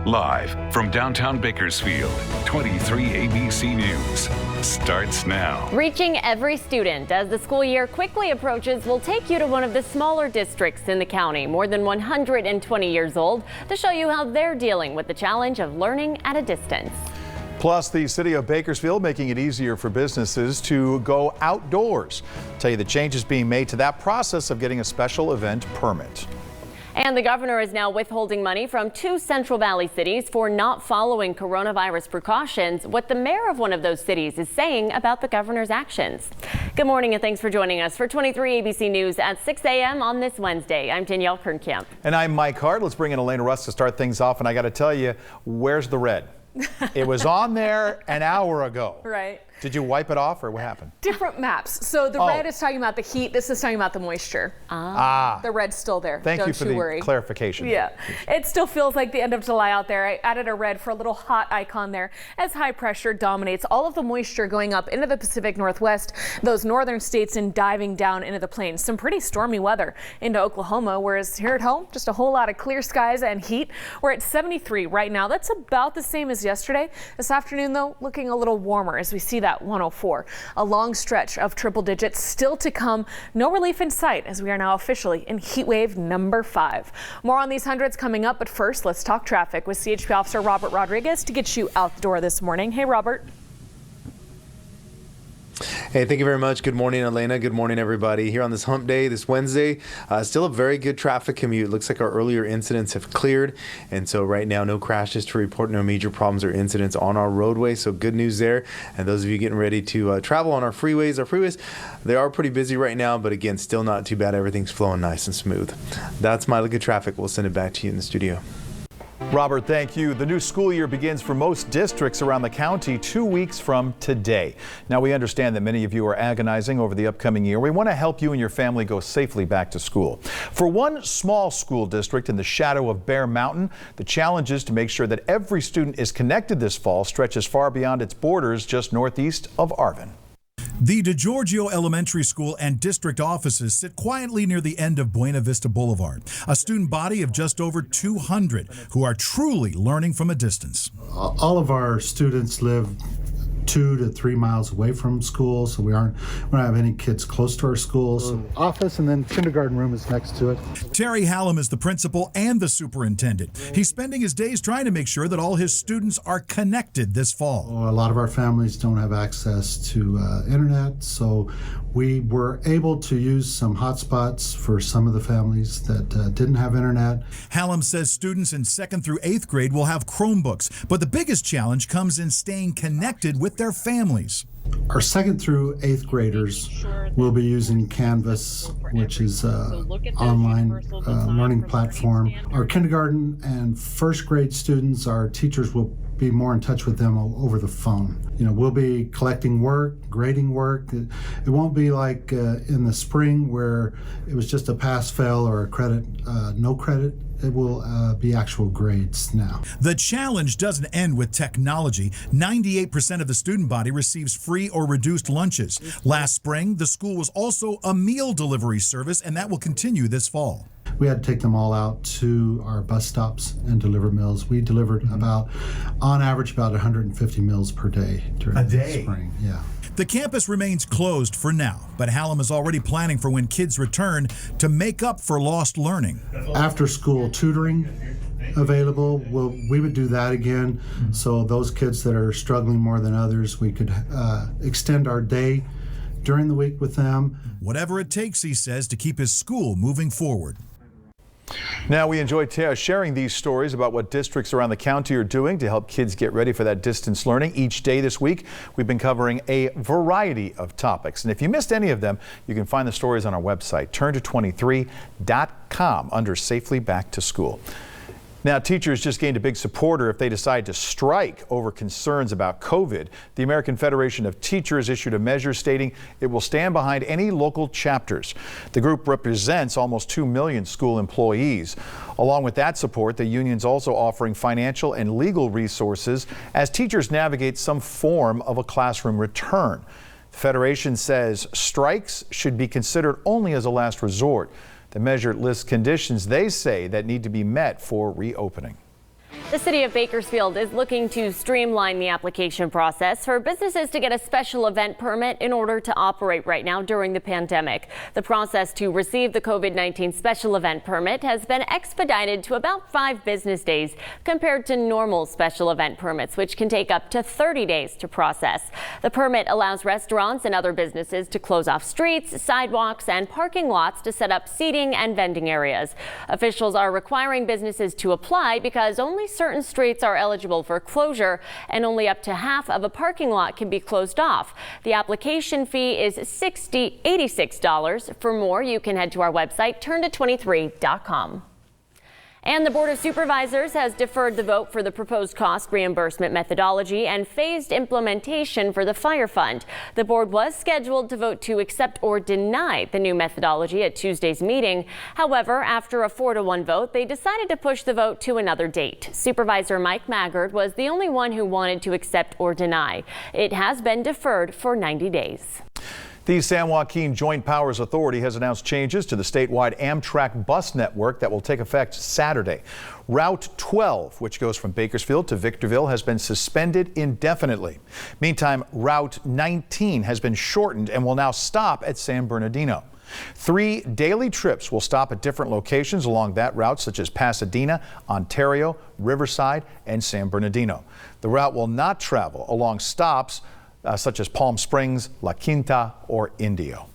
Live from downtown Bakersfield, 23 ABC News starts now. Reaching every student as the school year quickly approaches will take you to one of the smaller districts in the county, more than 120 years old, to show you how they're dealing with the challenge of learning at a distance. Plus, the city of Bakersfield making it easier for businesses to go outdoors. I'll tell you the changes being made to that process of getting a special event permit. And the governor is now withholding money from 2 Central Valley cities for not following coronavirus precautions. What the mayor of one of those cities is saying about the governor's actions. Good morning and thanks for joining us for 23 ABC News at 6 a.m. on this Wednesday. I'm Danielle Kernkamp. And I'm Mike Hart. Let's bring in Elena Russ to start things off. And I got to tell you, where's the red? It was on there an hour ago. Right. Did you wipe it off or what happened? Different maps. So the red is talking about the heat. This is talking about the moisture. The red's still there. Thank you for the clarification. Yeah. It still feels like the end of July out there. I added a red for a little hot icon there as high pressure dominates all of the moisture going up into the Pacific Northwest, those northern states, and diving down into the plains. Some pretty stormy weather into Oklahoma, whereas here at home, just a whole lot of clear skies and heat. We're at 73 right now. That's about the same as yesterday. This afternoon, though, looking a little warmer as we see that 104. A long stretch of triple digits still to come. No relief in sight as we are now officially in heat wave number 5. More on these hundreds coming up, but first let's talk traffic with CHP Officer Robert Rodriguez to get you out the door this morning. Hey, Robert. Hey, thank you very much. Good morning, Elena. Good morning, everybody. Here on this hump day, this Wednesday, still a very good traffic commute. Looks like our earlier incidents have cleared. And so right now, no crashes to report, no major problems or incidents on our roadway. So good news there. And those of you getting ready to travel on our freeways, they are pretty busy right now. But again, still not too bad. Everything's flowing nice and smooth. That's my look at traffic. We'll send it back to you in the studio. Robert, thank you. The new school year begins for most districts around the county 2 weeks from today. Now, we understand that many of you are agonizing over the upcoming year. We want to help you and your family go safely back to school. For one small school district in the shadow of Bear Mountain, the challenge is to make sure that every student is connected this fall stretches far beyond its borders just northeast of Arvin. The DeGiorgio Elementary School and district offices sit quietly near the end of Buena Vista Boulevard, a student body of just over 200 who are truly learning from a distance. All of our students live 2 to 3 miles away from school, so we don't have any kids close to our schools. Office and then kindergarten room is next to it. Terry Hallam is the principal and the superintendent. He's spending his days trying to make sure that all his students are connected this fall. A lot of our families don't have access to internet, so we were able to use some hotspots for some of the families that didn't have internet. Hallam says students in 2nd through 8th grade will have Chromebooks, but the biggest challenge comes in staying connected with their families. Our 2nd through 8th graders will be using Canvas, which is an online learning platform. Our kindergarten and 1st grade students, our teachers will be more in touch with them over the phone. You know, we'll be collecting work, grading work. It won't be like in the spring where it was just a pass-fail or a credit, no credit. It will be actual grades now. The challenge doesn't end with technology. 98% of the student body receives free or reduced lunches. Last spring, the school was also a meal delivery service, and that will continue this fall. We had to take them all out to our bus stops and deliver meals. We delivered on average, about 150 meals per day during the spring. Yeah. The campus remains closed for now, but Hallam is already planning for when kids return to make up for lost learning. After school tutoring available, we would do that again. So those kids that are struggling more than others, we could extend our day during the week with them. Whatever it takes, he says, to keep his school moving forward. Now, we enjoy sharing these stories about what districts around the county are doing to help kids get ready for that distance learning. Each day this week, we've been covering a variety of topics. And if you missed any of them, you can find the stories on our website, turnto23.com, under Safely Back to School. Now, teachers just gained a big supporter if they decide to strike over concerns about COVID. The American Federation of Teachers issued a measure stating it will stand behind any local chapters. The group represents almost 2 million school employees. Along with that support, the union's also offering financial and legal resources as teachers navigate some form of a classroom return. The Federation says strikes should be considered only as a last resort. The measure lists conditions they say that need to be met for reopening. The city of Bakersfield is looking to streamline the application process for businesses to get a special event permit in order to operate right now during the pandemic. The process to receive the COVID-19 special event permit has been expedited to about 5 business days compared to normal special event permits, which can take up to 30 days to process. The permit allows restaurants and other businesses to close off streets, sidewalks, and parking lots to set up seating and vending areas. Officials are requiring businesses to apply because only certain streets are eligible for closure and only up to half of a parking lot can be closed off. The application fee is $86. For more, you can head to our website, turnto23.com. And the Board of Supervisors has deferred the vote for the proposed cost reimbursement methodology and phased implementation for the fire fund. The board was scheduled to vote to accept or deny the new methodology at Tuesday's meeting. However, after a 4-1 vote, they decided to push the vote to another date. Supervisor Mike Maggard was the only one who wanted to accept or deny. It has been deferred for 90 days. The San Joaquin Joint Powers Authority has announced changes to the statewide Amtrak bus network that will take effect Saturday. Route 12, which goes from Bakersfield to Victorville, has been suspended indefinitely. Meantime, Route 19 has been shortened and will now stop at San Bernardino. 3 daily trips will stop at different locations along that route, such as Pasadena, Ontario, Riverside, and San Bernardino. The route will not travel along stops such as Palm Springs, La Quinta, or Indio.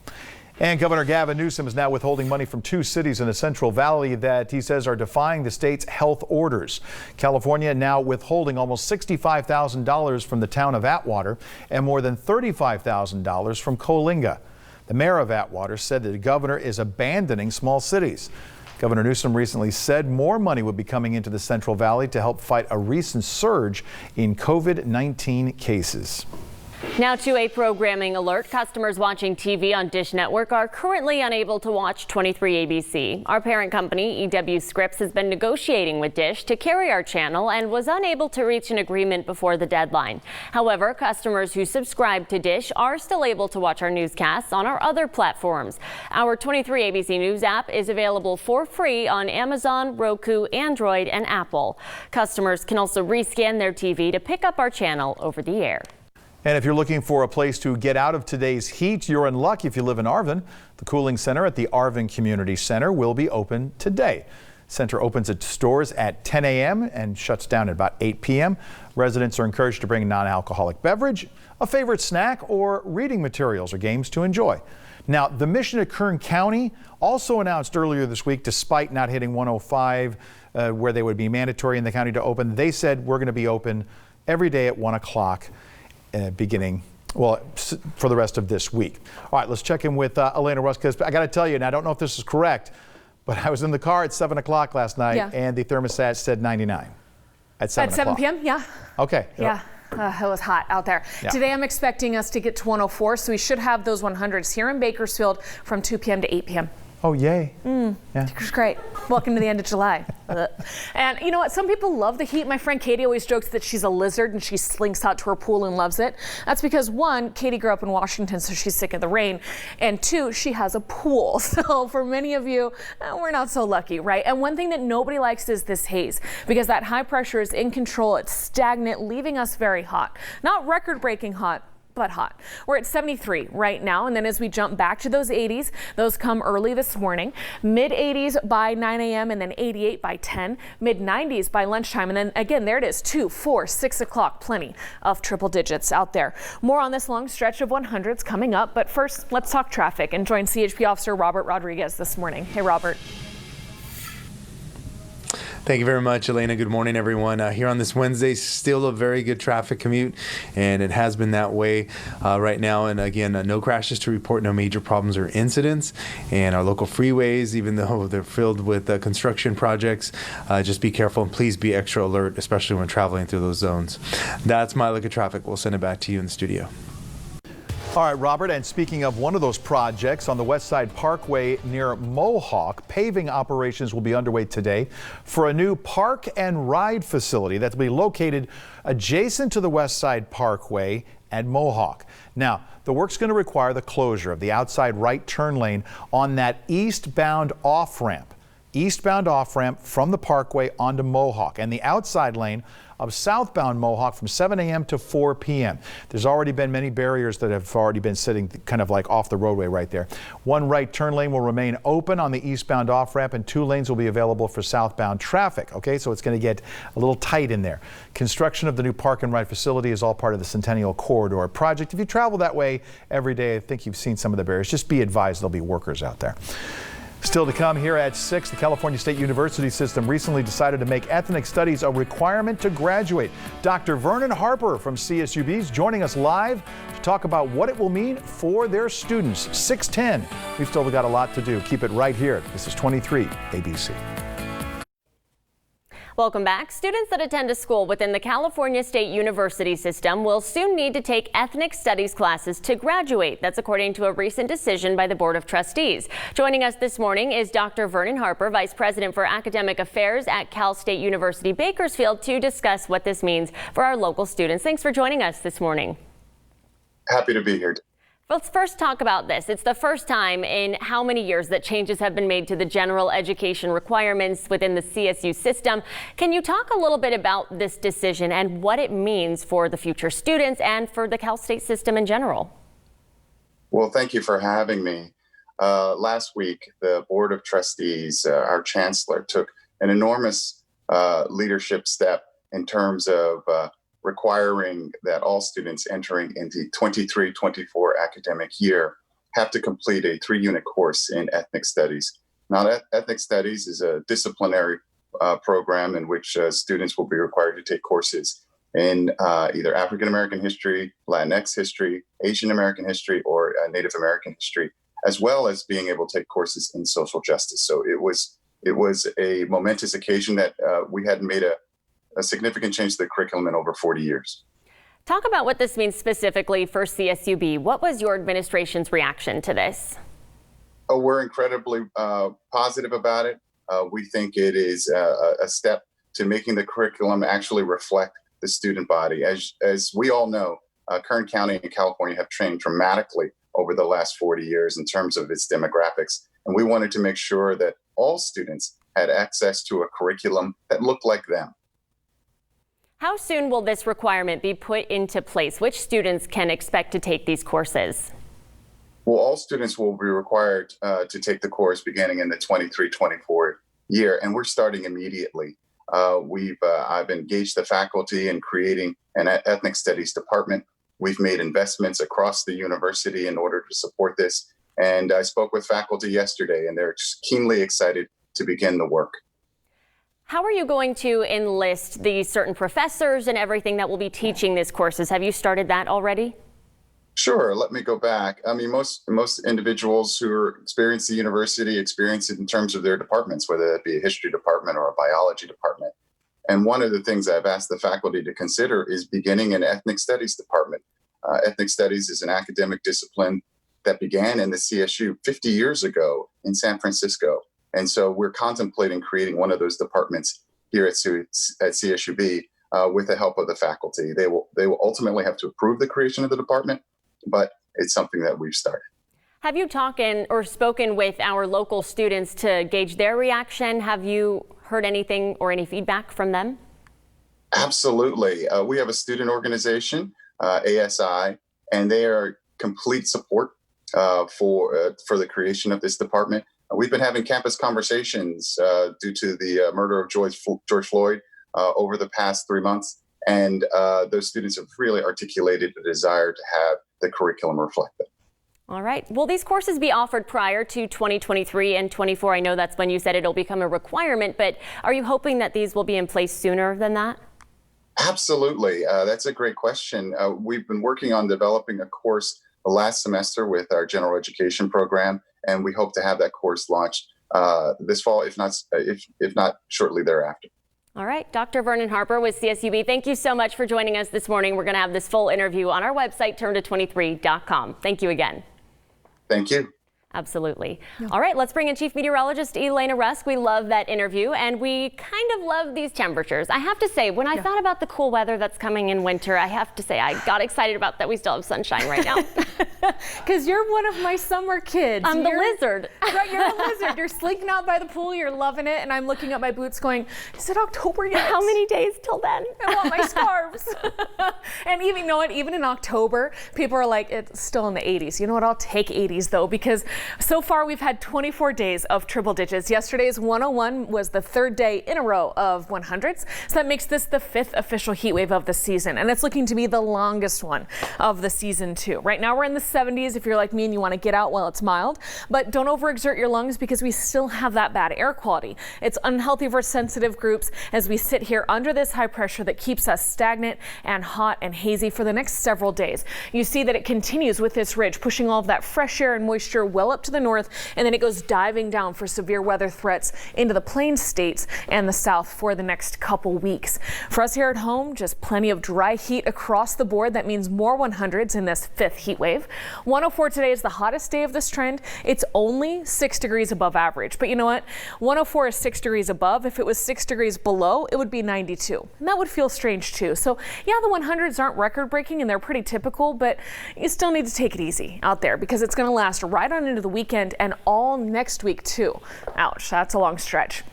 And Governor Gavin Newsom is now withholding money from 2 cities in the Central Valley that he says are defying the state's health orders. California now withholding almost $65,000 from the town of Atwater and more than $35,000 from Coalinga. The mayor of Atwater said that the governor is abandoning small cities. Governor Newsom recently said more money would be coming into the Central Valley to help fight a recent surge in COVID-19 cases. Now to a programming alert. Customers watching TV on Dish Network are currently unable to watch 23 ABC. Our parent company, EW Scripps, has been negotiating with Dish to carry our channel and was unable to reach an agreement before the deadline. However, customers who subscribe to Dish are still able to watch our newscasts on our other platforms. Our 23 ABC News app is available for free on Amazon, Roku, Android, and Apple. Customers can also rescan their TV to pick up our channel over the air. And if you're looking for a place to get out of today's heat, you're in luck if you live in Arvin. The Cooling Center at the Arvin Community Center will be open today. Center opens its doors at 10 a.m. and shuts down at about 8 p.m. Residents are encouraged to bring a non-alcoholic beverage, a favorite snack, or reading materials or games to enjoy. Now, the mission at Kern County also announced earlier this week, despite not hitting 105, where they would be mandatory in the county to open, they said we're going to be open every day at 1 o'clock. Beginning, well, for the rest of this week. All right, let's check in with Elena Russ, because I got to tell you, and I don't know if this is correct, but I was in the car at 7 o'clock last night, and the thermostat said 99 at 7 o'clock. At 7 p.m., yeah. Okay. Yeah. It was hot out there. Yeah. Today I'm expecting us to get to 104, so we should have those 100s here in Bakersfield from 2 p.m. to 8 p.m. Oh, yay. Yeah. It's great. Welcome to the end of July. And you know what? Some people love the heat. My friend Katie always jokes that she's a lizard and she slinks out to her pool and loves it. That's because 1, Katie grew up in Washington, so she's sick of the rain. And 2, she has a pool. So for many of you, we're not so lucky, right? And one thing that nobody likes is this haze, because that high pressure is in control. It's stagnant, leaving us very hot. Not record-breaking hot, but hot. We're at 73 right now, and then as we jump back to those 80s, those come early this morning. Mid 80s by 9 a.m. and then 88 by 10. Mid 90s by lunchtime, and then again there it is, 2, 4, 6 o'clock. Plenty of triple digits out there. More on this long stretch of 100s coming up, but first let's talk traffic and join CHP Officer Robert Rodriguez this morning. Hey, Robert. Thank you very much, Elena. Good morning, everyone. Here on this Wednesday, still a very good traffic commute, and it has been that way right now. And again, no crashes to report, no major problems or incidents. And our local freeways, even though they're filled with construction projects, just be careful and please be extra alert, especially when traveling through those zones. That's my look at traffic. We'll send it back to you in the studio. All right, Robert, and speaking of one of those projects on the West Side Parkway near Mohawk, paving operations will be underway today for a new park and ride facility that will be located adjacent to the West Side Parkway at Mohawk. Now, the work's going to require the closure of the outside right turn lane on that eastbound off-ramp. eastbound off-ramp from the Parkway onto Mohawk, and the outside lane of southbound Mohawk from 7 a.m. to 4 p.m. There's already been many barriers that have already been sitting kind of like off the roadway right there. One right turn lane will remain open on the eastbound off-ramp, and 2 lanes will be available for southbound traffic. Okay, so it's going to get a little tight in there. Construction of the new Park and Ride facility is all part of the Centennial Corridor project. If you travel that way every day, I think you've seen some of the barriers. Just be advised there'll be workers out there. Still to come here at 6, the California State University system recently decided to make ethnic studies a requirement to graduate. Dr. Vernon Harper from CSUB is joining us live to talk about what it will mean for their students. 6:10. We've still got a lot to do. Keep it right here. This is 23 ABC. Welcome back. Students that attend a school within the California State University system will soon need to take ethnic studies classes to graduate. That's according to a recent decision by the Board of Trustees. Joining us this morning is Dr. Vernon Harper, Vice President for Academic Affairs at Cal State University Bakersfield, to discuss what this means for our local students. Thanks for joining us this morning. Happy to be here. Let's first talk about this. It's the first time in how many years that changes have been made to the general education requirements within the CSU system. Can you talk a little bit about this decision and what it means for the future students and for the Cal State system in general? Well, thank you for having me. Last week, the Board of Trustees, our chancellor, took an enormous leadership step in terms of requiring that all students entering into 23-24 academic year have to complete a 3-unit course in ethnic studies. Now, ethnic studies is a disciplinary program in which students will be required to take courses in either African American history, Latinx history, Asian American history, or Native American history, as well as being able to take courses in social justice. So it was a momentous occasion that we hadn't made a significant change to the curriculum in over 40 years. Talk about what this means specifically for CSUB. What was your administration's reaction to this? Oh, we're incredibly positive about it. We think it is a step to making the curriculum actually reflect the student body. As we all know, Kern County and California have changed dramatically over the last 40 years in terms of its demographics. And we wanted to make sure that all students had access to a curriculum that looked like them. How soon will this requirement be put into place? Which students can expect to take these courses? Well, all students will be required to take the course beginning in the 23-24 year, and we're starting immediately. I've engaged the faculty in creating an ethnic studies department. We've made investments across the university in order to support this, and I spoke with faculty yesterday, and they're keenly excited to begin the work. How are you going to enlist the certain professors and everything that will be teaching these courses? Have you started that already? Sure. Let me go back. I mean, most individuals who are experience the university experience it in terms of their departments, whether that be a history department or a biology department. And one of the things I've asked the faculty to consider is beginning an ethnic studies department. Ethnic studies is an academic discipline that began in the CSU 50 years ago in San Francisco. And so we're contemplating creating one of those departments here at CSUB with the help of the faculty. They will ultimately have to approve the creation of the department, but it's something that we've started. Have you talked or spoken with our local students to gauge their reaction? Have you heard anything or any feedback from them? Absolutely. We have a student organization, ASI, and they are complete support for the creation of this department. We've been having campus conversations due to the murder of George Floyd over the past 3 months. And those students have really articulated a desire to have the curriculum reflect that. All right. Will these courses be offered prior to 2023 and 24? I know that's when you said it'll become a requirement, but are you hoping that these will be in place sooner than that? Absolutely. That's a great question. We've been working on developing a course last semester with our general education program, and we hope to have that course launched this fall, if not shortly thereafter. All right. Dr. Vernon Harper with CSUB, thank you so much for joining us this morning. We're going to have this full interview on our website, turnto23.com. Thank you again. Thank you. Absolutely. All right, let's bring in Chief Meteorologist Elena Rusk. We love that interview, and we kind of love these temperatures. I have to say, when I thought about the cool weather that's coming in winter, I have to say I got excited about that we still have sunshine right now. Because you're one of my summer kids. I'm the lizard. Right, you're a lizard. You're sleeping out by the pool, you're loving it, and I'm looking at my boots going, is it October yet? How many days till then? I want my scarves. And even, you know what, even in October, people are like, it's still in the 80s. You know what, I'll take 80s though, because so far we've had 24 days of triple digits. Yesterday's 101 was the third day in a row of 100s. So that makes this the 5th official heat wave of the season. And it's looking to be the longest one of the season too. Right now we're in the 70s if you're like me and you want to get out while it's mild, but don't overexert your lungs because we still have that bad air quality. It's unhealthy for sensitive groups as we sit here under this high pressure that keeps us stagnant and hot and hazy for the next several days. You see that it continues with this ridge, pushing all of that fresh air and moisture well up to the north, and then it goes diving down for severe weather threats into the Plains states and the south for the next couple weeks. For us here at home, just plenty of dry heat across the board. That means more 100s in this 5th heat wave. 104 today is the hottest day of this trend. It's only 6 degrees above average, but you know what? 104 is 6 degrees above. If it was 6 degrees below, it would be 92, and that would feel strange too. So yeah, the 100s aren't record breaking and they're pretty typical, but you still need to take it easy out there because it's going to last right on into the weekend and all next week too. Ouch, that's a long stretch.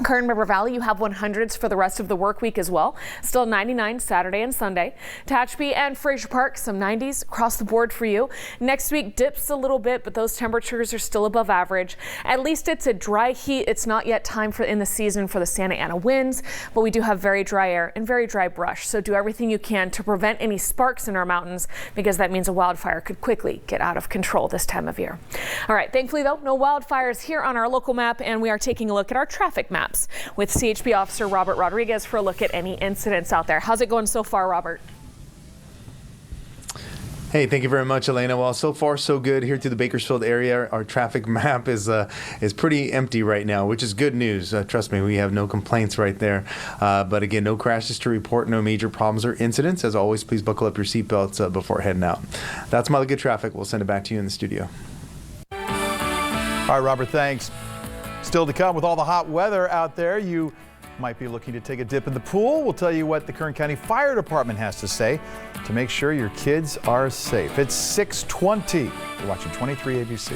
Kern River Valley, you have 100s for the rest of the work week as well. Still 99 Saturday and Sunday. Tehachapi and Fraser Park, some 90s across the board for you. Next week dips a little bit, but those temperatures are still above average. At least it's a dry heat. It's not yet time for in the season for the Santa Ana winds, but we do have very dry air and very dry brush. So do everything you can to prevent any sparks in our mountains because that means a wildfire could quickly get out of control this time of year. All right, thankfully though, no wildfires here on our local map, and we are taking a look at our traffic maps with CHP Officer Robert Rodriguez for a look at any incidents out there. How's it going so far, Robert? Hey, thank you very much, Elena. Well, so far so good here through the Bakersfield area. Our traffic map is pretty empty right now, which is good news. Trust me, we have no complaints right there. But again, no crashes to report, no major problems or incidents. As always, please buckle up your seatbelts before heading out. That's Mother Good Traffic. We'll send it back to you in the studio. All right, Robert, thanks. Still to come with all the hot weather out there, you might be looking to take a dip in the pool. We'll tell you what the Kern County Fire Department has to say to make sure your kids are safe. It's 6:20. You're watching 23 ABC.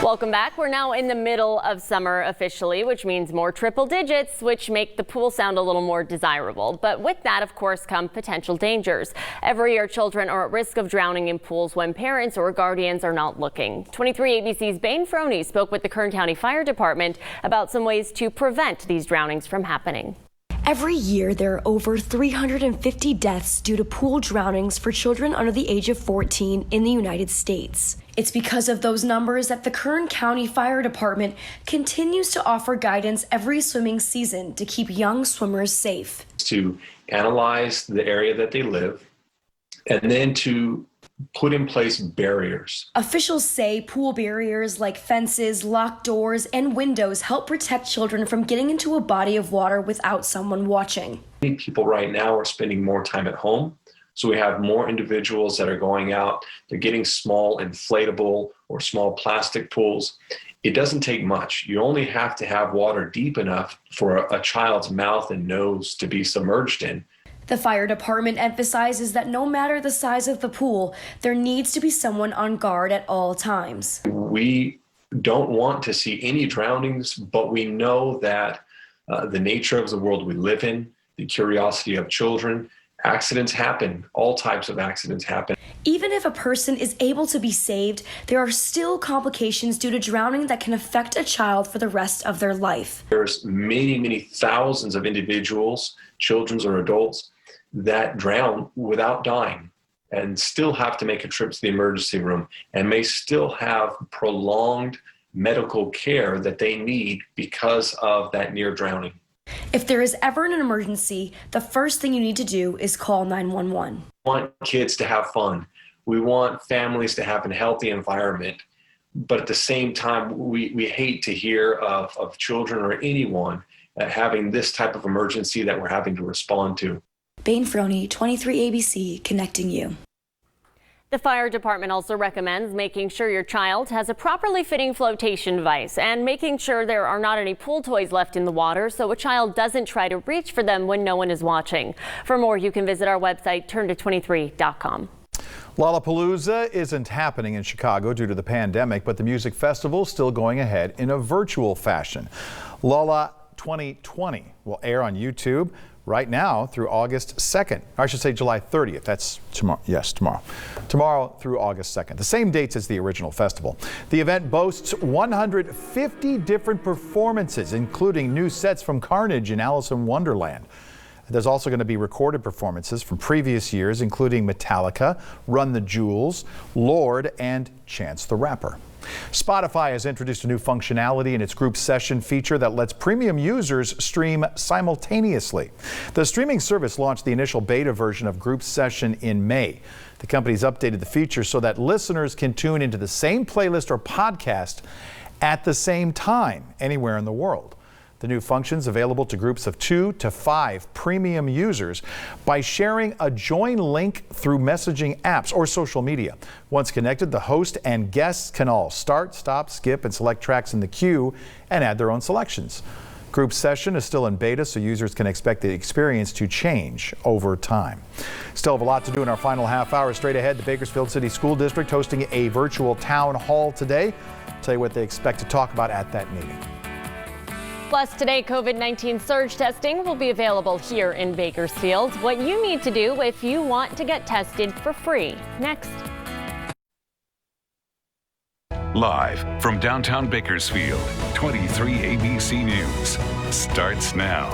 Welcome back. We're now in the middle of summer officially, which means more triple digits, which make the pool sound a little more desirable. But with that, of course, come potential dangers. Every year, children are at risk of drowning in pools when parents or guardians are not looking. 23 ABC's Bane Froney spoke with the Kern County Fire Department about some ways to prevent these drownings from happening. Every year, there are over 350 deaths due to pool drownings for children under the age of 14 in the United States. It's because of those numbers that the Kern County Fire Department continues to offer guidance every swimming season to keep young swimmers safe. To analyze the area that they live and then to put in place barriers. Officials say pool barriers like fences, locked doors, and windows help protect children from getting into a body of water without someone watching. People right now are spending more time at home. So we have more individuals that are going out. They're getting small inflatable or small plastic pools. It doesn't take much. You only have to have water deep enough for a child's mouth and nose to be submerged in. The fire department emphasizes that no matter the size of the pool, there needs to be someone on guard at all times. We don't want to see any drownings, but we know that the nature of the world we live in, the curiosity of children, accidents happen. All types of accidents happen. Even if a person is able to be saved, there are still complications due to drowning that can affect a child for the rest of their life. There's many, many thousands of individuals, children or adults, that drown without dying and still have to make a trip to the emergency room and may still have prolonged medical care that they need because of that near drowning. If there is ever an emergency, the first thing you need to do is call 911. We want kids to have fun. We want families to have a healthy environment. But at the same time, we hate to hear of children or anyone having this type of emergency that we're having to respond to. Bane Froney, 23 ABC, connecting you. The fire department also recommends making sure your child has a properly fitting flotation device and making sure there are not any pool toys left in the water so a child doesn't try to reach for them when no one is watching. For more, you can visit our website, turnto23.com. Lollapalooza isn't happening in Chicago due to the pandemic, but the music festival is still going ahead in a virtual fashion. Lolla 2020 will air on YouTube right now through August 2nd. I should say July 30th. That's tomorrow. Yes, tomorrow. Tomorrow through August 2nd. The same dates as the original festival. The event boasts 150 different performances, including new sets from Carnage and Alice in Wonderland. There's also going to be recorded performances from previous years, including Metallica, Run the Jewels, Lorde, and Chance the Rapper. Spotify has introduced a new functionality in its group session feature that lets premium users stream simultaneously. The streaming service launched the initial beta version of group session in May. The company's updated the feature so that listeners can tune into the same playlist or podcast at the same time anywhere in the world. The new function's available to groups of 2 to 5 premium users by sharing a join link through messaging apps or social media. Once connected, the host and guests can all start, stop, skip, and select tracks in the queue and add their own selections. Group session is still in beta, so users can expect the experience to change over time. Still have a lot to do in our final half hour. Straight ahead, the Bakersfield City School District hosting a virtual town hall today. I'll tell you what they expect to talk about at that meeting. Plus today, COVID-19 surge testing will be available here in Bakersfield. What you need to do if you want to get tested for free. Next. Live from downtown Bakersfield, 23 ABC News starts now.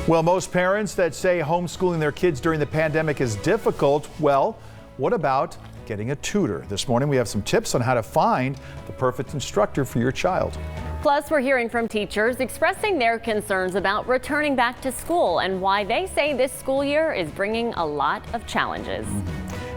Well, most parents that say homeschooling their kids during the pandemic is difficult, well, what about getting a tutor? This morning we have some tips on how to find the perfect instructor for your child. Plus, we're hearing from teachers expressing their concerns about returning back to school and why they say this school year is bringing a lot of challenges.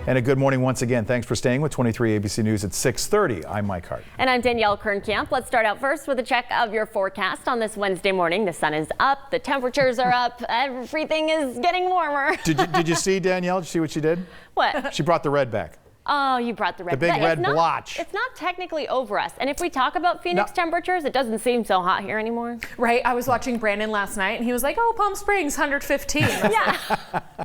And a good morning once again. Thanks for staying with 23 ABC News at 6:30. I'm Mike Hart. And I'm Danielle Kernkamp. Let's start out first with a check of your forecast on this Wednesday morning. The sun is up, the temperatures are up, everything is getting warmer. Did you see, Danielle? Did you see what she did? What? She brought the red back. Oh, you brought the red. The big red blotch. It's not technically over us. And if we talk about Phoenix temperatures, it doesn't seem so hot here anymore. Right. I was watching Brandon last night and he was like, oh, Palm Springs, 115. Yeah.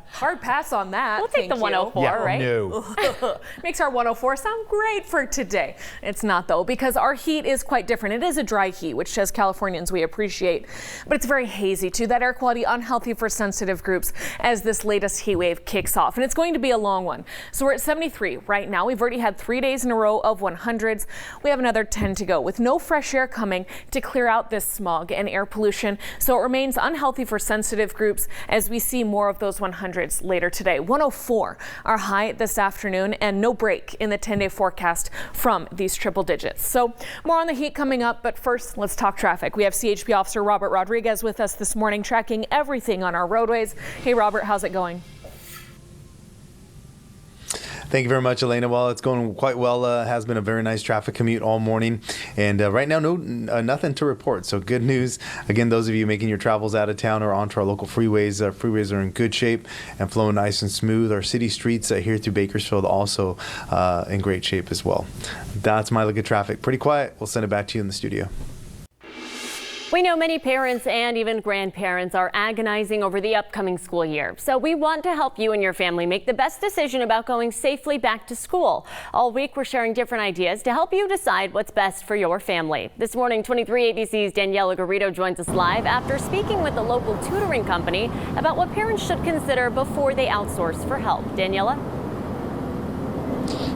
Hard pass on that. We'll take the 104, yeah, right? No. Makes our 104 sound great for today. It's not, though, because our heat is quite different. It is a dry heat, which as Californians we appreciate, but it's very hazy too. That air quality unhealthy for sensitive groups as this latest heat wave kicks off. And it's going to be a long one. So we're at 73 right now. We've already had 3 days in a row of 100s. We have another 10 to go with no fresh air coming to clear out this smog and air pollution. So it remains unhealthy for sensitive groups as we see more of those 100s later today. 104 our high this afternoon and no break in the 10-day forecast from these triple digits. So more on the heat coming up, but first let's talk traffic. We have CHP Officer Robert Rodriguez with us this morning tracking everything on our roadways. Hey Robert, how's it going? Thank you very much, Elena. Well, it's going quite well. Has been a very nice traffic commute all morning. And right now, nothing to report. So good news. Again, those of you making your travels out of town or onto our local freeways, freeways are in good shape and flowing nice and smooth. Our city streets here through Bakersfield also in great shape as well. That's my look at traffic. Pretty quiet. We'll send it back to you in the studio. We know many parents and even grandparents are agonizing over the upcoming school year. So we want to help you and your family make the best decision about going safely back to school. All week, we're sharing different ideas to help you decide what's best for your family. This morning, 23 ABC's Daniela Garrido joins us live after speaking with a local tutoring company about what parents should consider before they outsource for help. Daniela?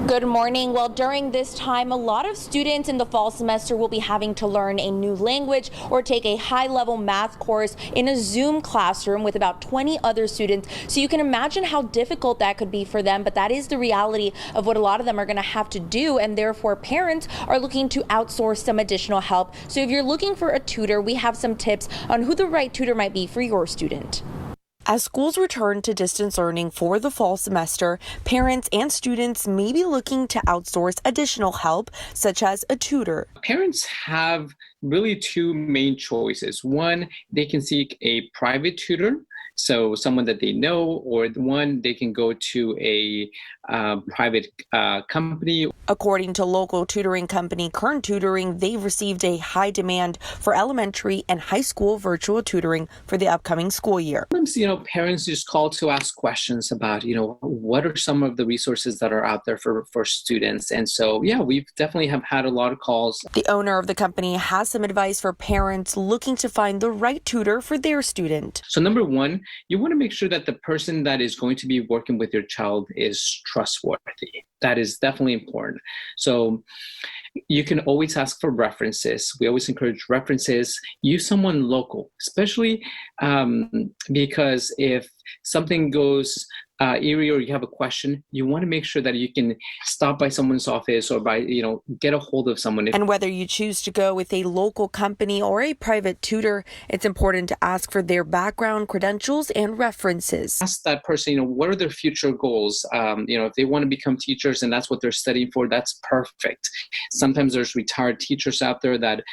Good morning. Well, during this time, a lot of students in the fall semester will be having to learn a new language or take a high-level math course in a Zoom classroom with about 20 other students. So you can imagine how difficult that could be for them, but that is the reality of what a lot of them are going to have to do, and therefore parents are looking to outsource some additional help. So if you're looking for a tutor, we have some tips on who the right tutor might be for your student. As schools return to distance learning for the fall semester, parents and students may be looking to outsource additional help, such as a tutor. Parents have really two main choices. One, they can seek a private tutor So someone that they know, or one, they can go to a private company. According to local tutoring company Kern Tutoring, they've received a high demand for elementary and high school virtual tutoring for the upcoming school year. Sometimes, parents just call to ask questions about, what are some of the resources that are out there for students. And so, yeah, we've definitely have had a lot of calls. The owner of the company has some advice for parents looking to find the right tutor for their student. So number one, you want to make sure that the person that is going to be working with your child is trustworthy. That is definitely important. So you can always ask for references. We always encourage references. Use someone local, especially because if something goes eerie or you have a question, you want to make sure that you can stop by someone's office or get a hold of someone. And whether you choose to go with a local company or a private tutor, it's important to ask for their background, credentials, and references. Ask that person, what are their future goals? If they want to become teachers and that's what they're studying for, that's perfect. Sometimes there's retired teachers out there that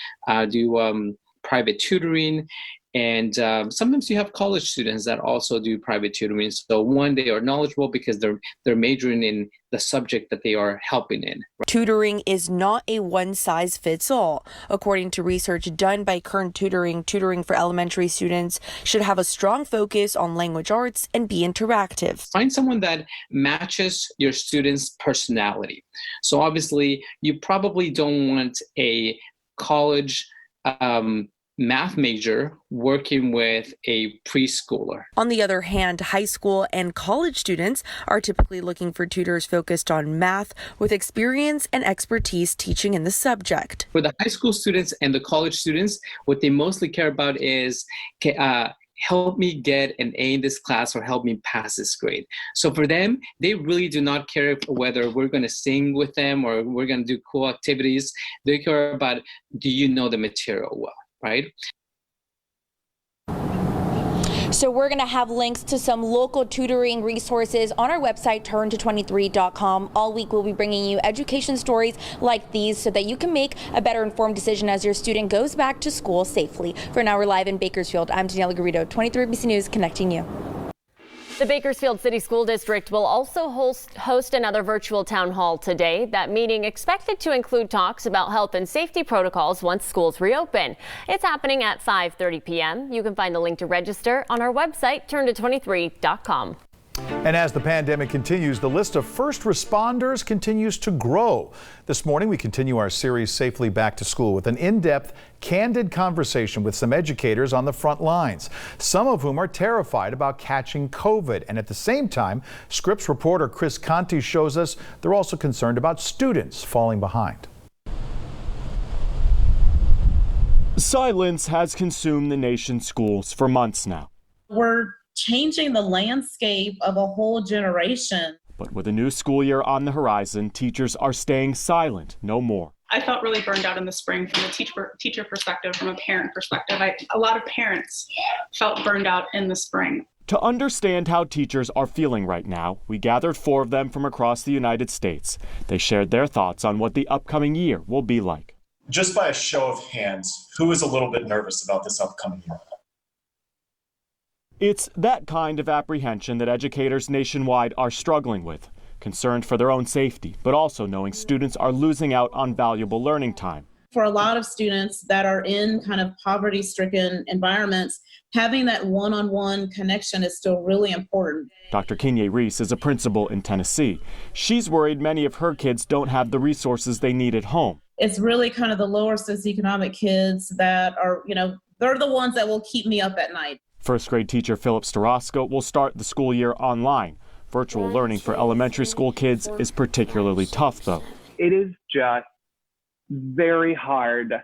do private tutoring. And sometimes you have college students that also do private tutoring. So one, they are knowledgeable because they're majoring in the subject that they are helping in. Tutoring is not a one-size-fits-all. According to research done by Kern Tutoring, tutoring for elementary students should have a strong focus on language arts and be interactive. Find someone that matches your student's personality. So obviously, you probably don't want a college math major working with a preschooler. On the other hand, high school and college students are typically looking for tutors focused on math with experience and expertise teaching in the subject. For the high school students and the college students, what they mostly care about is help me get an A in this class or help me pass this grade. So for them, they really do not care whether we're going to sing with them or we're going to do cool activities. They care about, do you know the material well? Right? So we're going to have links to some local tutoring resources on our website, turn223.com. All week we'll be bringing you education stories like these so that you can make a better informed decision as your student goes back to school safely. For now, we're live in Bakersfield. I'm Daniela Garrido, 23 ABC News, connecting you. The Bakersfield City School District will also host another virtual town hall today. That meeting expected to include talks about health and safety protocols once schools reopen. It's happening at 5:30 p.m. You can find the link to register on our website, turn223.com. And as the pandemic continues, the list of first responders continues to grow. This morning, we continue our series Safely Back to School with an in-depth, candid conversation with some educators on the front lines, some of whom are terrified about catching COVID. And at the same time, Scripps reporter Chris Conti shows us they're also concerned about students falling behind. Silence has consumed the nation's schools for months now. We're changing the landscape of a whole generation. But with a new school year on the horizon, teachers are staying silent no more. I felt really burned out in the spring from a teacher perspective, from a parent perspective. A lot of parents felt burned out in the spring. To understand how teachers are feeling right now, we gathered 4 of them from across the United States. They shared their thoughts on what the upcoming year will be like. Just by a show of hands, who is a little bit nervous about this upcoming year? It's that kind of apprehension that educators nationwide are struggling with, concerned for their own safety, but also knowing students are losing out on valuable learning time. For a lot of students that are in kind of poverty-stricken environments, having that one-on-one connection is still really important. Dr. Kinye Reese is a principal in Tennessee. She's worried many of her kids don't have the resources they need at home. It's really kind of the lower socioeconomic kids that are, they're the ones that will keep me up at night. First grade teacher Philip Starosco will start the school year online. Virtual learning for elementary school kids is particularly tough, though. It is just very hard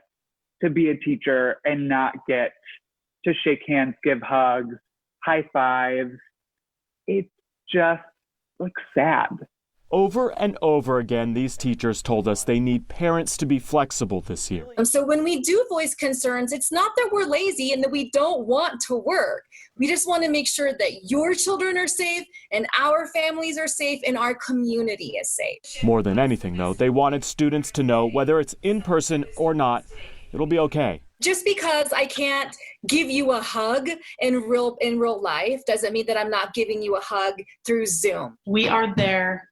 to be a teacher and not get to shake hands, give hugs, high fives. It's just sad. Over and over again, these teachers told us they need parents to be flexible this year. So when we do voice concerns, it's not that we're lazy and that we don't want to work. We just want to make sure that your children are safe and our families are safe and our community is safe. More than anything, though, they wanted students to know whether it's in person or not, It'll be okay. Just because I can't give you a hug in real life doesn't mean that I'm not giving you a hug through Zoom. We are there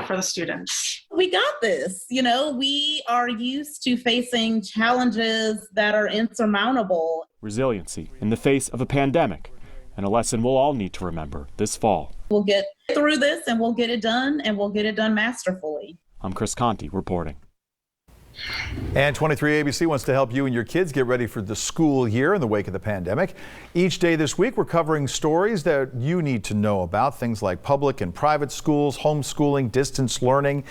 for the students. We got this. You know, we are used to facing challenges that are insurmountable. Resiliency in the face of a pandemic, and a lesson we'll all need to remember this fall. We'll get through this and we'll get it done, and we'll get it done masterfully. I'm Chris Conti reporting. And 23 ABC wants to help you and your kids get ready for the school year in the wake of the pandemic. Each day this week, we're covering stories that you need to know about, things like public and private schools, homeschooling, distance learning.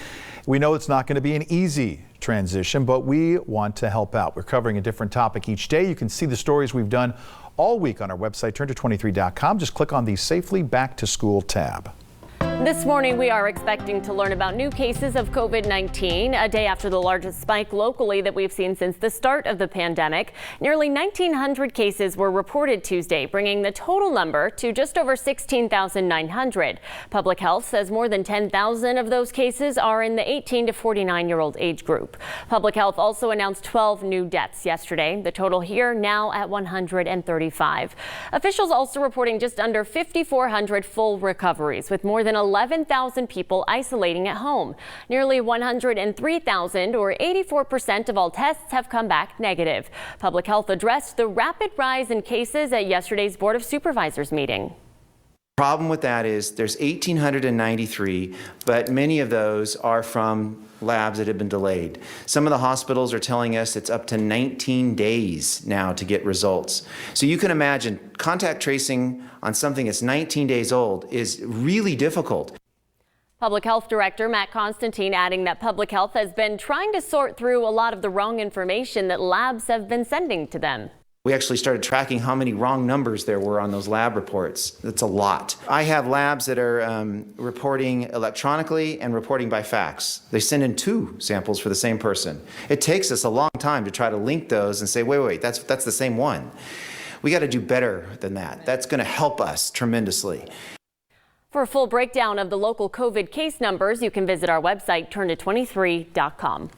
We know it's not going to be an easy transition, but we want to help out. We're covering a different topic each day. You can see the stories we've done all week on our website, turnto23.com. Just click on the Safely Back to School tab. This morning, we are expecting to learn about new cases of COVID-19, a day after the largest spike locally that we've seen since the start of the pandemic. Nearly 1,900 cases were reported Tuesday, bringing the total number to just over 16,900. Public Health says more than 10,000 of those cases are in the 18 to 49-year-old age group. Public Health also announced 12 new deaths yesterday. The total here now at 135. Officials also reporting just under 5,400 full recoveries, with more than 11,000 people isolating at home. Nearly 103,000, or 84% of all tests, have come back negative. Public Health addressed the rapid rise in cases at yesterday's Board of Supervisors meeting. Problem with that is there's 1,893, but many of those are from labs that have been delayed. Some of the hospitals are telling us it's up to 19 days now to get results. So you can imagine contact tracing on something that's 19 days old is really difficult. Public Health Director Matt Constantine adding that Public Health has been trying to sort through a lot of the wrong information that labs have been sending to them. We actually started tracking how many wrong numbers there were on those lab reports. That's a lot. I have labs that are reporting electronically and reporting by fax. They send in 2 samples for the same person. It takes us a long time to try to link those and say, wait, that's the same one. We got to do better than that. That's going to help us tremendously. For a full breakdown of the local COVID case numbers, you can visit our website, turnto23.com.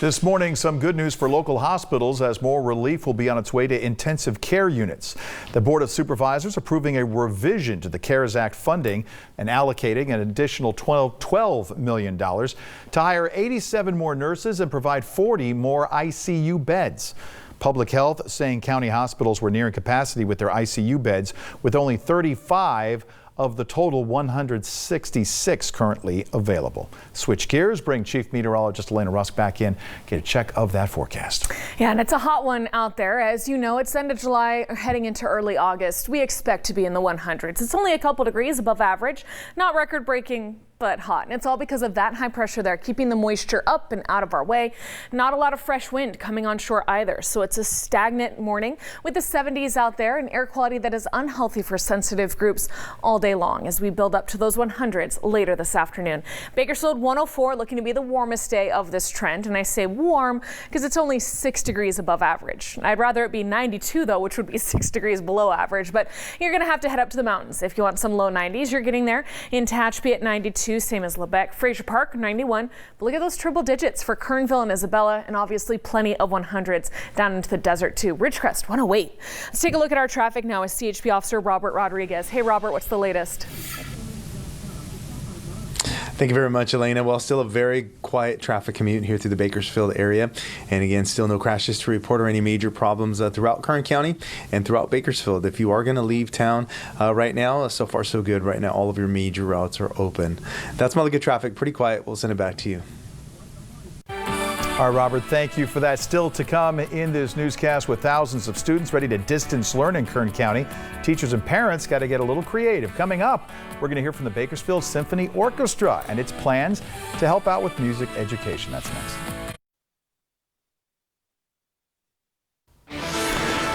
This morning, some good news for local hospitals as more relief will be on its way to intensive care units. The Board of Supervisors approving a revision to the CARES Act funding and allocating an additional $12 million to hire 87 more nurses and provide 40 more ICU beds. Public Health saying county hospitals were nearing capacity with their ICU beds, with only 35 of the total 166 currently available. Switch gears, bring Chief Meteorologist Elena Rusk back in, get a check of that forecast. Yeah, and it's a hot one out there. As you know, it's end of July, heading into early August. We expect to be in the 100s. It's only a couple degrees above average, not record-breaking, but hot. And it's all because of that high pressure there, keeping the moisture up and out of our way. Not a lot of fresh wind coming on shore either. So it's a stagnant morning with the 70s out there and air quality that is unhealthy for sensitive groups all day long as we build up to those 100s later this afternoon. Bakersfield 104 looking to be the warmest day of this trend. And I say warm because it's only 6 degrees above average. I'd rather it be 92 though, which would be 6 degrees below average. But you're going to have to head up to the mountains if you want some low 90s. You're getting there in Tehachapi at 92. Same as Lebec. Fraser Park 91. But look at those triple digits for Kernville and Isabella, and obviously plenty of 100s down into the desert too. Ridgecrest 108. Let's take a look at our traffic now with CHP Officer Robert Rodriguez. Hey Robert, what's the latest? Thank you very much, Elena. Well, still a very quiet traffic commute here through the Bakersfield area. And again, still no crashes to report or any major problems throughout Kern County and throughout Bakersfield. If you are going to leave town right now, so far so good. Right now, all of your major routes are open. That's Molly. Good traffic. Pretty quiet. We'll send it back to you. All right, Robert, thank you for that. Still to come in this newscast, with thousands of students ready to distance learn in Kern County, teachers and parents got to get a little creative. Coming up, we're going to hear from the Bakersfield Symphony Orchestra and its plans to help out with music education. That's next.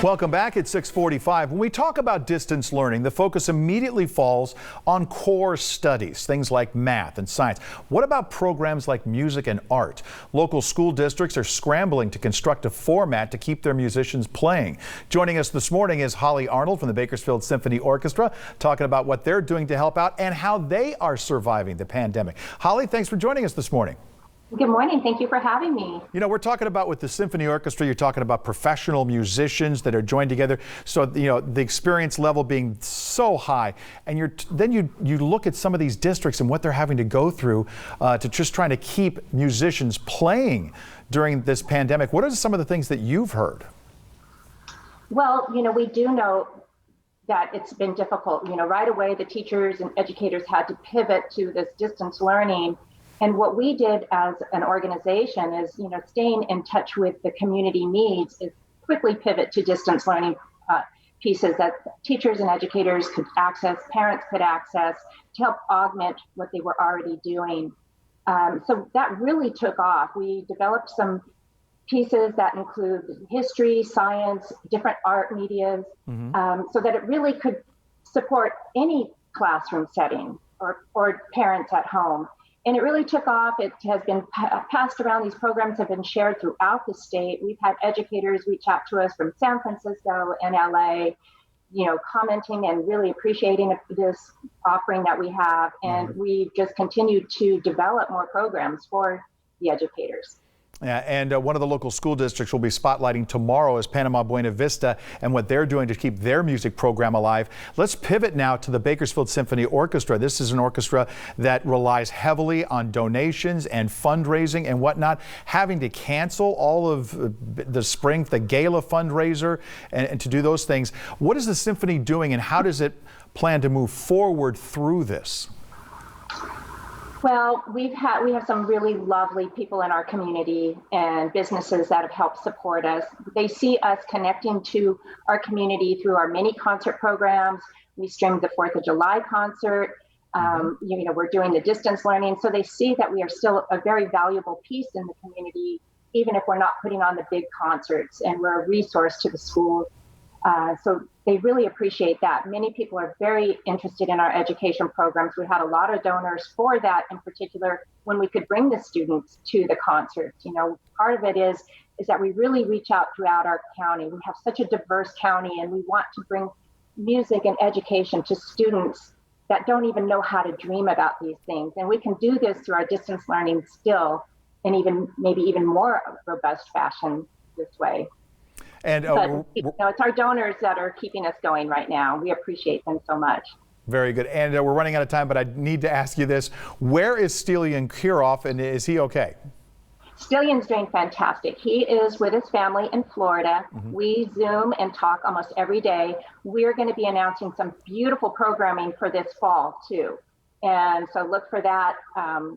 Welcome back at 6:45. When we talk about distance learning, the focus immediately falls on core studies, things like math and science. What about programs like music and art? Local school districts are scrambling to construct a format to keep their musicians playing. Joining us this morning is Holly Arnold from the Bakersfield Symphony Orchestra, talking about what they're doing to help out and how they are surviving the pandemic. Holly, thanks for joining us this morning. Good morning. Thank you for having me. You know, we're talking about with the symphony orchestra, you're talking about professional musicians that are joined together. So, you know, the experience level being so high. And then you look at some of these districts and what they're having to go through to just trying to keep musicians playing during this pandemic. What are some of the things that you've heard? Well, you know, we do know that it's been difficult. You know, right away, the teachers and educators had to pivot to this distance learning. And what we did as an organization is, you know, staying in touch with the community needs is quickly pivot to distance learning pieces that teachers and educators could access, parents could access to help augment what they were already doing. So that really took off. We developed some pieces that include history, science, different art medias, so that it really could support any classroom setting or parents at home. And it really took off. It has been passed around. These programs have been shared throughout the state. We've had educators reach out to us from San Francisco and LA, you know, commenting and really appreciating this offering that we have. And we've just continued to develop more programs for the educators. Yeah, and one of the local school districts will be spotlighting tomorrow is Panama Buena Vista and what they're doing to keep their music program alive. Let's pivot now to the Bakersfield Symphony Orchestra. This is an orchestra that relies heavily on donations and fundraising and whatnot, having to cancel all of the spring, the gala fundraiser, and to do those things. What is the symphony doing and how does it plan to move forward through this? Well, we have some really lovely people in our community and businesses that have helped support us. They see us connecting to our community through our mini concert programs. We streamed the 4th of July concert. You know, we're doing the distance learning. So they see that we are still a very valuable piece in the community, even if we're not putting on the big concerts, and we're a resource to the school. So they really appreciate that. Many people are very interested in our education programs. We had a lot of donors for that, in particular, when we could bring the students to the concerts. You know, part of it is that we really reach out throughout our county. We have such a diverse county, and we want to bring music and education to students that don't even know how to dream about these things. And we can do this through our distance learning still, in maybe even more robust fashion this way. And but, you know, it's our donors that are keeping us going right now. We appreciate them so much. Very good. And we're running out of time, but I need to ask you this. Where is Stelian Kiroff, and is he okay? Stelian's doing fantastic. He is with his family in Florida. We Zoom and talk almost every day. We're going to be announcing some beautiful programming for this fall, too. And so look for that.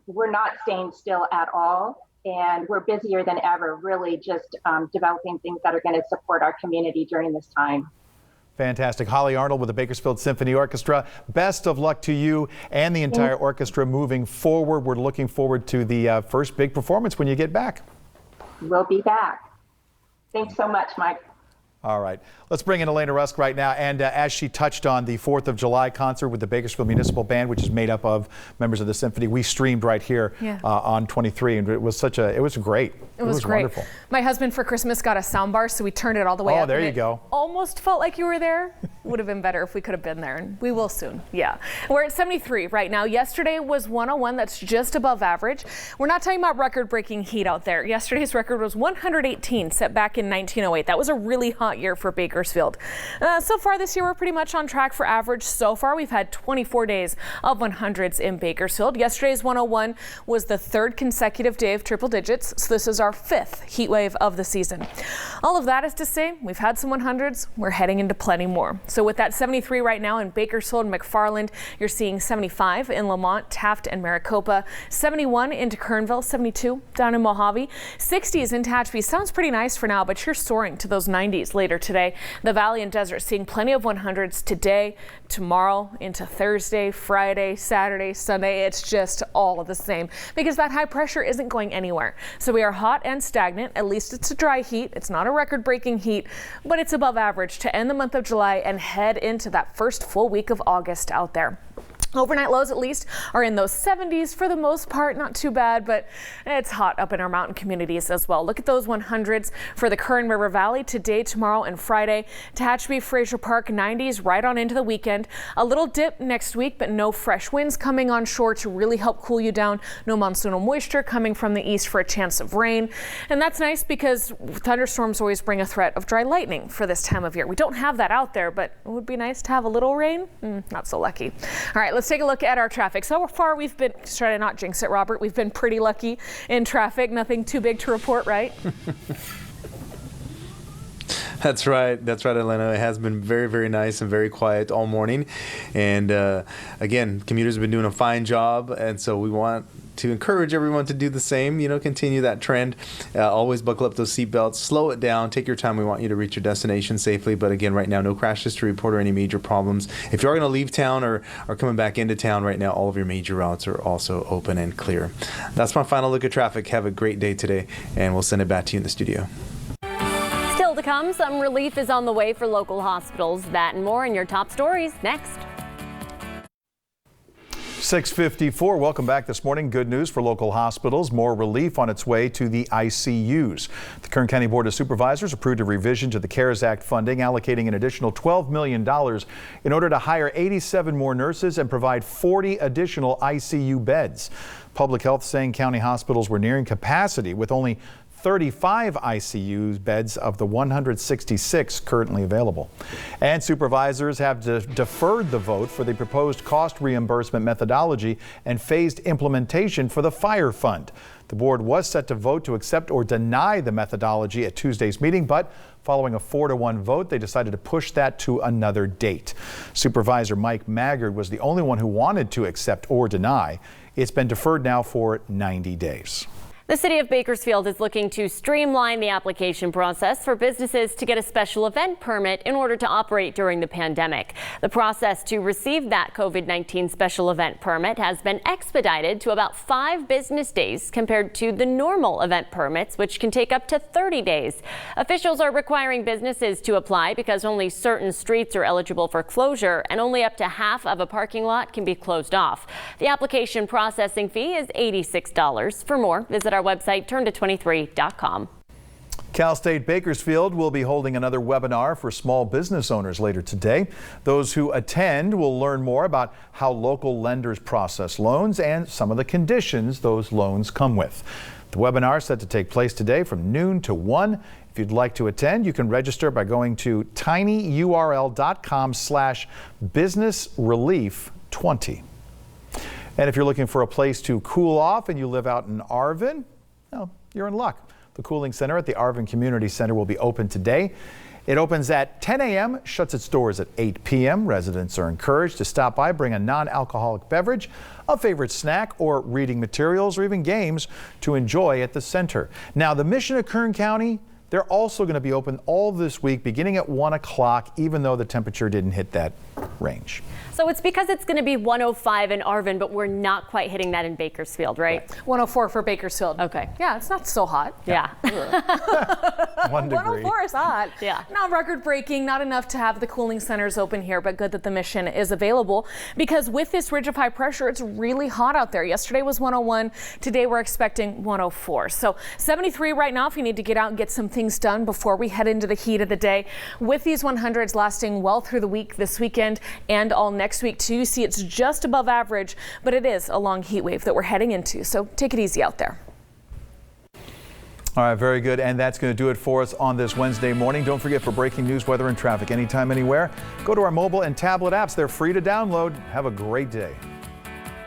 We're not staying still at all. And we're busier than ever, really just developing things that are going to support our community during this time. Fantastic. Holly Arnold with the Bakersfield Symphony Orchestra. Best of luck to you and the entire orchestra moving forward. We're looking forward to the first big performance when you get back. We'll be back. Thanks so much, Mike. All right, let's bring in Elena Rusk right now. And as she touched on the 4th of July concert with the Bakersfield Municipal Band, which is made up of members of the symphony, we streamed right here on 23, and it was great. It was great. Wonderful. My husband for Christmas got a sound bar, so we turned it all the way up. Oh, there you go. Almost felt like you were there. Would have been better if we could have been there, and we will soon. Yeah, we're at 73 right now. Yesterday was 101. That's just above average. We're not talking about record-breaking heat out there. Yesterday's record was 118, set back in 1908. That was a really hot year for Bakersfield. So far this year, we're pretty much on track for average. So far, we've had 24 days of 100s in Bakersfield. Yesterday's 101 was the 3rd consecutive day of triple digits. So this is our 5th heat wave of the season. All of that is to say, we've had some 100s. We're heading into plenty more. So with that 73 right now in Bakersfield and McFarland, you're seeing 75 in Lamont, Taft, and Maricopa, 71 into Kernville, 72 down in Mojave, 60s in Tehachapi. Sounds pretty nice for now, but you're soaring to those 90s later today. The Valley and Desert seeing plenty of 100s today, tomorrow, into Thursday, Friday, Saturday, Sunday. It's just all the same because that high pressure isn't going anywhere. So we are hot and stagnant. At least it's a dry heat. It's not a record-breaking heat, but it's above average to end the month of July and head into that first full week of August out there. Overnight lows at least are in those 70s for the most part, not too bad, but it's hot up in our mountain communities as well. Look at those 100s for the Kern River Valley today, tomorrow, and Friday. Tehachapi, Fraser Park, 90s right on into the weekend. A little dip next week, but no fresh winds coming on shore to really help cool you down. No monsoonal moisture coming from the east for a chance of rain. And that's nice because thunderstorms always bring a threat of dry lightning for this time of year. We don't have that out there, but it would be nice to have a little rain. Not so lucky. All right, let's take a look at our traffic. So far, we've been, try to not jinx it, Robert, we've been pretty lucky in traffic. Nothing too big to report, right? That's right, Elena. It has been very, very nice and very quiet all morning. And again, commuters have been doing a fine job, and so we want to encourage everyone to do the same, continue that trend. Always buckle up those seatbelts, slow it down, take your time. We want you to reach your destination safely. But again, right now, no crashes to report or any major problems. If you are going to leave town or coming back into town right now, all of your major routes are also open and clear. That's my final look at traffic. Have a great day today, and we'll send it back to you in the studio. Still to come, some relief is on the way for local hospitals. That and more in your top stories next. 6:54. Welcome back this morning. Good news for local hospitals. More relief on its way to the ICUs. The Kern County Board of Supervisors approved a revision to the CARES Act funding, allocating an additional $12 million in order to hire 87 more nurses and provide 40 additional ICU beds. Public Health saying county hospitals were nearing capacity with only 35 ICU beds of the 166 currently available. And supervisors have deferred the vote for the proposed cost reimbursement methodology and phased implementation for the fire fund. The board was set to vote to accept or deny the methodology at Tuesday's meeting, but following a 4-1 vote, they decided to push that to another date. Supervisor Mike Maggard was the only one who wanted to accept or deny. It's been deferred now for 90 days. The city of Bakersfield is looking to streamline the application process for businesses to get a special event permit in order to operate during the pandemic. The process to receive that COVID-19 special event permit has been expedited to about 5 business days compared to the normal event permits, which can take up to 30 days. Officials are requiring businesses to apply because only certain streets are eligible for closure and only up to half of a parking lot can be closed off. The application processing fee is $86. For more, visit our website, turn23.com. Cal State Bakersfield will be holding another webinar for small business owners later today. Those who attend will learn more about how local lenders process loans and some of the conditions those loans come with. The webinar is set to take place today from noon to 1. If you'd like to attend, you can register by going to tinyurl.com/businessrelief20. And if you're looking for a place to cool off and you live out in Arvin, well, you're in luck. The Cooling Center at the Arvin Community Center will be open today. It opens at 10 a.m., shuts its doors at 8 p.m. Residents are encouraged to stop by, bring a non-alcoholic beverage, a favorite snack, or reading materials, or even games to enjoy at the center. Now, the mission of Kern County, they're also going to be open all this week, beginning at 1 o'clock, even though the temperature didn't hit that range. So it's because it's going to be 105 in Arvin, but we're not quite hitting that in Bakersfield, right? 104 for Bakersfield. Okay. Yeah, it's not so hot. Yeah. 1 degree. 104 is hot. Yeah. Not record breaking, not enough to have the cooling centers open here, but good that the mission is available because with this ridge of high pressure, it's really hot out there. Yesterday was 101. Today we're expecting 104. So 73 right now if you need to get out and get some things done before we head into the heat of the day. With these 100s lasting well through the week this weekend and all next week too. You see it's just above average, but it is a long heat wave that we're heading into. So take it easy out there. All right, very good. And that's going to do it for us on this Wednesday morning. Don't forget, for breaking news, weather, and traffic anytime, anywhere, go to our mobile and tablet apps. They're free to download. Have a great day.